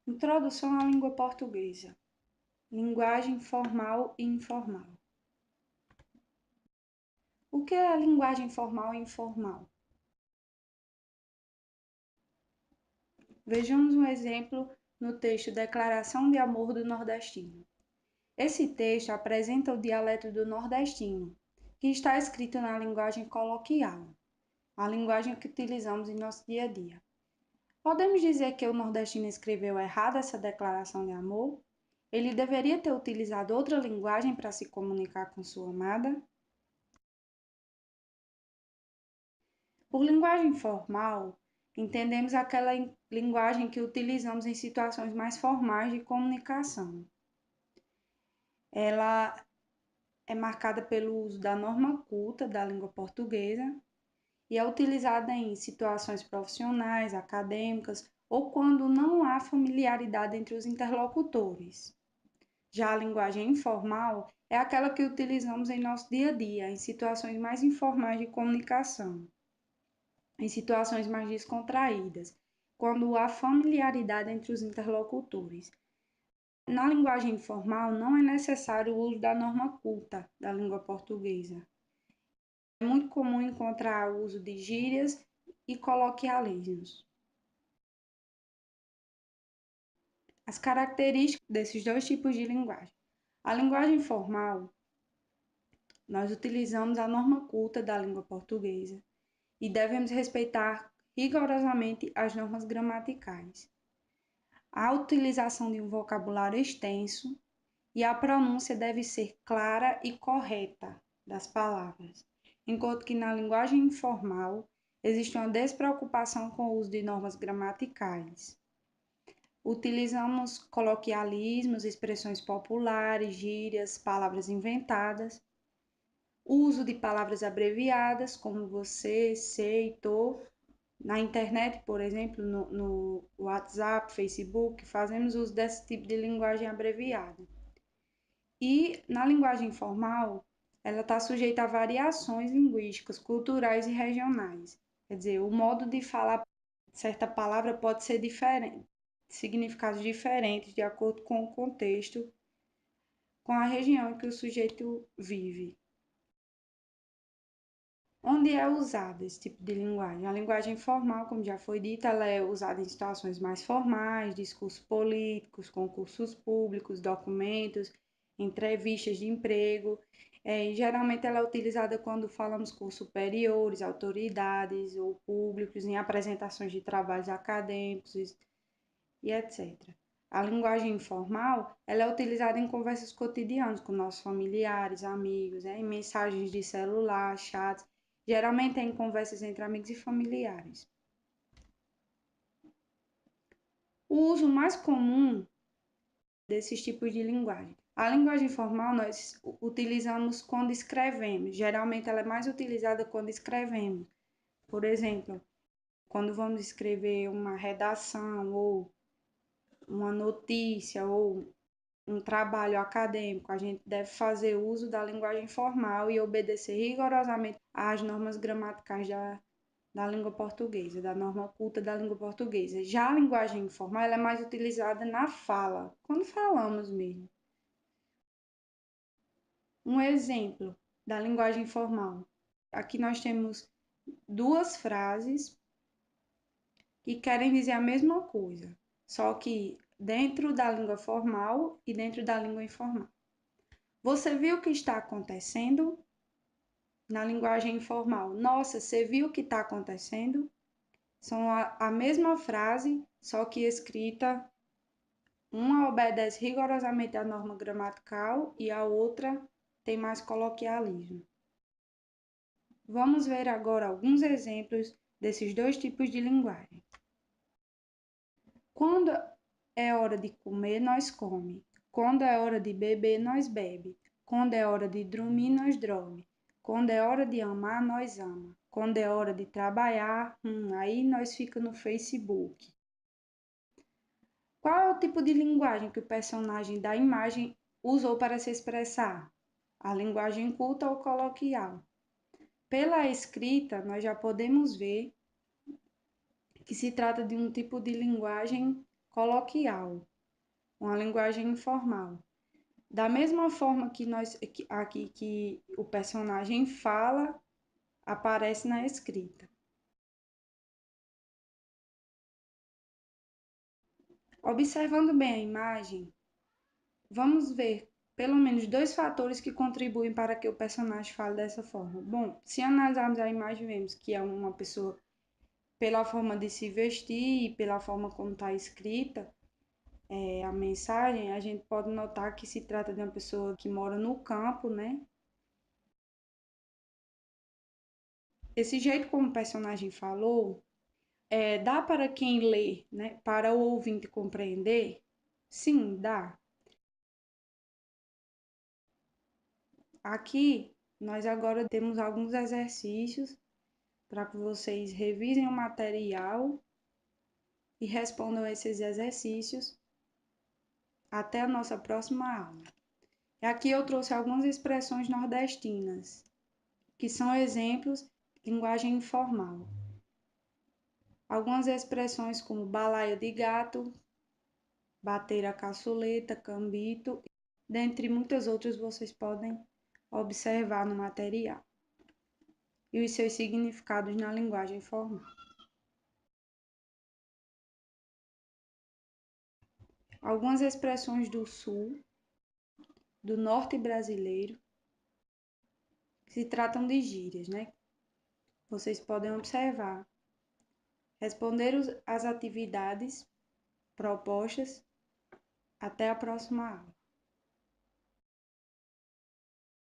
Introdução à língua portuguesa. Linguagem formal e informal. O que é a linguagem formal e informal? Vejamos um exemplo no texto Declaração de Amor do Nordestino. Esse texto apresenta o dialeto do nordestino, que está escrito na linguagem coloquial, a linguagem que utilizamos em nosso dia a dia. Podemos dizer que o nordestino escreveu errado essa declaração de amor? Ele deveria ter utilizado outra linguagem para se comunicar com sua amada? Por linguagem formal, entendemos aquela linguagem que utilizamos em situações mais formais de comunicação. Ela é marcada pelo uso da norma culta da língua portuguesa e é utilizada em situações profissionais, acadêmicas ou quando não há familiaridade entre os interlocutores. Já a linguagem informal é aquela que utilizamos em nosso dia a dia, em situações mais informais de comunicação, em situações mais descontraídas, quando há familiaridade entre os interlocutores. Na linguagem informal, não é necessário o uso da norma culta da língua portuguesa. É muito comum encontrar o uso de gírias e coloquialismos. As características desses dois tipos de linguagem. A linguagem formal, nós utilizamos a norma culta da língua portuguesa e devemos respeitar rigorosamente as normas gramaticais. A utilização de um vocabulário extenso e a pronúncia deve ser clara e correta das palavras, enquanto que na linguagem informal existe uma despreocupação com o uso de normas gramaticais. Utilizamos coloquialismos, expressões populares, gírias, palavras inventadas, uso de palavras abreviadas, como você, sei, tô. Na internet, por exemplo, no WhatsApp, Facebook, fazemos uso desse tipo de linguagem abreviada. E na linguagem informal, ela está sujeita a variações linguísticas, culturais e regionais. Quer dizer, o modo de falar certa palavra pode ser diferente, significados diferentes de acordo com o contexto, com a região em que o sujeito vive. Onde é usado esse tipo de linguagem? A linguagem formal, como já foi dita, ela é usada em situações mais formais, discursos políticos, concursos públicos, documentos, entrevistas de emprego. Geralmente ela é utilizada quando falamos com superiores, autoridades ou públicos, em apresentações de trabalhos acadêmicos e etc. A linguagem informal, ela é utilizada em conversas cotidianas com nossos familiares, amigos, em mensagens de celular, chats, geralmente é em conversas entre amigos e familiares. O uso mais comum desses tipos de linguagem. A linguagem formal nós utilizamos quando escrevemos, geralmente ela é mais utilizada quando escrevemos. Por exemplo, quando vamos escrever uma redação ou uma notícia ou um trabalho acadêmico, a gente deve fazer uso da linguagem formal e obedecer rigorosamente às normas gramaticais da língua portuguesa, da norma culta da língua portuguesa. Já a linguagem informal ela é mais utilizada na fala, quando falamos mesmo. Um exemplo da linguagem formal. Aqui nós temos duas frases que querem dizer a mesma coisa, só que dentro da língua formal e dentro da língua informal. Você viu o que está acontecendo? Na linguagem informal. Nossa, você viu o que está acontecendo? São a mesma frase, só que escrita. Uma obedece rigorosamente à norma gramatical e a outra tem mais coloquialismo. Vamos ver agora alguns exemplos desses dois tipos de linguagem. Quando é hora de comer, nós come. Quando é hora de beber, nós bebe. Quando é hora de dormir, nós dorme. Quando é hora de amar, nós ama. Quando é hora de trabalhar, aí nós fica no Facebook. Qual é o tipo de linguagem que o personagem da imagem usou para se expressar? A linguagem culta ou coloquial? Pela escrita, nós já podemos ver que se trata de um tipo de linguagem coloquial, uma linguagem informal. Da mesma forma que aqui que o personagem fala, aparece na escrita. Observando bem a imagem, vamos ver pelo menos dois fatores que contribuem para que o personagem fale dessa forma. Bom, se analisarmos a imagem, vemos que é uma pessoa pela forma de se vestir e pela forma como está escrita a mensagem, a gente pode notar que se trata de uma pessoa que mora no campo, né? Esse jeito como o personagem falou, dá para quem lê, né? Para o ouvinte compreender? Sim, dá. Aqui nós agora temos alguns exercícios para que vocês revisem o material e respondam esses exercícios até a nossa próxima aula. E aqui eu trouxe algumas expressões nordestinas, que são exemplos de linguagem informal. Algumas expressões como balaio de gato, bater a caçuleta, cambito, dentre muitas outras vocês podem observar no material. E os seus significados na linguagem formal. Algumas expressões do sul, do norte brasileiro, que se tratam de gírias, né? Vocês podem observar. Responder as atividades propostas. Até a próxima aula.